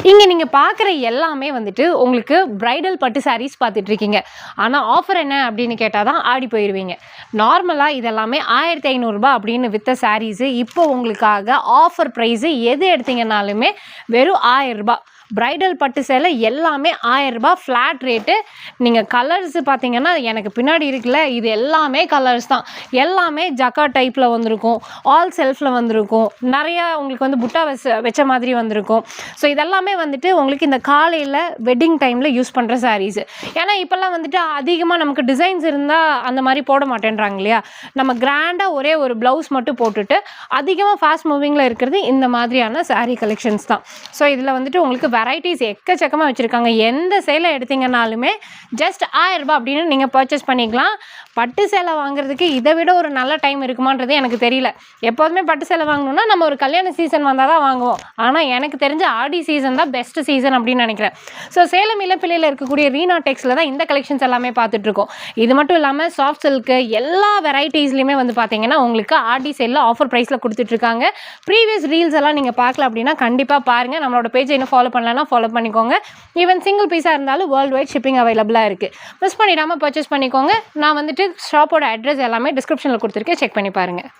இங்கே நீங்கள் பார்க்குற எல்லாமே வந்துட்டு உங்களுக்கு பிரைடல் பட்டு சாரீஸ் பார்த்துட்ருக்கீங்க. ஆனால் ஆஃபர் என்ன அப்படின்னு கேட்டால் தான் ஆடி போயிடுவீங்க. நார்மலாக இதெல்லாமே 1500 அப்படின்னு விற்ற சாரீஸு இப்போ உங்களுக்காக ஆஃபர் ப்ரைஸு எது எடுத்தீங்கன்னாலுமே வெறும் 1000. பிரைடல் பட்டு சேலை எல்லாமே 1000 ஃப்ளாட் ரேட்டு. நீங்கள் கலர்ஸு பார்த்தீங்கன்னா எனக்கு பின்னாடி இருக்குல்ல, இது எல்லாமே கலர்ஸ் தான். எல்லாமே ஜக்கா டைப்பில் வந்திருக்கும், ஆல் செல்ஃபில் வந்திருக்கும், நிறையா உங்களுக்கு வந்து புட்டா வச்ச மாதிரி வந்திருக்கும். ஸோ இதெல்லாமே வந்துட்டு உங்களுக்கு இந்த காலையில் வெட்டிங் டைமில் யூஸ் பண்ணுற சாரீஸு. ஏன்னா இப்போல்லாம் வந்துட்டு அதிகமாக நமக்கு டிசைன்ஸ் இருந்தால் அந்த மாதிரி போட மாட்டேன்றாங்க இல்லையா. நம்ம கிராண்டாக ஒரே ஒரு ப்ளவுஸ் மட்டும் போட்டுட்டு அதிகமாக ஃபாஸ்ட் மூவிங்கில் இருக்கிறது இந்த மாதிரியான சாரீ கலெக்ஷன்ஸ் தான். ஸோ இதில் வந்துட்டு உங்களுக்கு வெரைட்டிஸ் எக்கச்சக்கமாக வச்சுருக்காங்க. எந்த சேலை எடுத்தீங்கன்னாலுமே ஜஸ்ட் 1000 அப்படின்னு நீங்கள் பர்ச்சேஸ் பண்ணிக்கலாம். பட்டு சேலை வாங்குறதுக்கு இதை விட ஒரு நல்ல டைம் இருக்குமான்றது எனக்கு தெரியல. எப்போதுமே பட்டு சேலை வாங்கணுன்னா நம்ம ஒரு கல்யாண சீசன் வந்தால் தான் வாங்குவோம். ஆனால் எனக்கு தெரிஞ்ச ஆடி சீசன் தான் பெஸ்ட் சீசன் அப்படின்னு நினைக்கிறேன். ஸோ சேலம் இளப்பிள்ளையில் இருக்கக்கூடிய ரீனா டெக்ஸில் தான் இந்த கலெக்ஷன்ஸ் எல்லாமே பார்த்துட்ருக்கோம். இது மட்டும் இல்லாமல் சாஃப்ட் சில்க்கு எல்லா வெரைட்டிஸ்லையுமே வந்து பார்த்தீங்கன்னா உங்களுக்கு ஆடி சேலில் ஆஃபர் ப்ரைஸில் கொடுத்துட்ருக்காங்க. ப்ரீவியஸ் ரீல்ஸ் எல்லாம் நீங்கள் பார்க்கல அப்படின்னா கண்டிப்பாக பாருங்கள். நம்மளோட பேஜை இன்னும் ஃபாலோ பண்ணலன்னா ஃபாலோ பண்ணிக்கோங்க. ஈவன் சிங்கிள் பீஸாக இருந்தாலும் வேர்ல்டு வைட் ஷிப்பிங் அவைலபிளாக இருக்குது. மிஸ் பண்ணிடாமல் பர்ச்சேஸ் பண்ணிக்கோங்க. நான் வந்துட்டு ஷாப்போட அட்ரஸ் எல்லாமே டிஸ்கிரிப்ஷனில் கொடுத்துருக்கேன், செக் பண்ணி பாருங்கள்.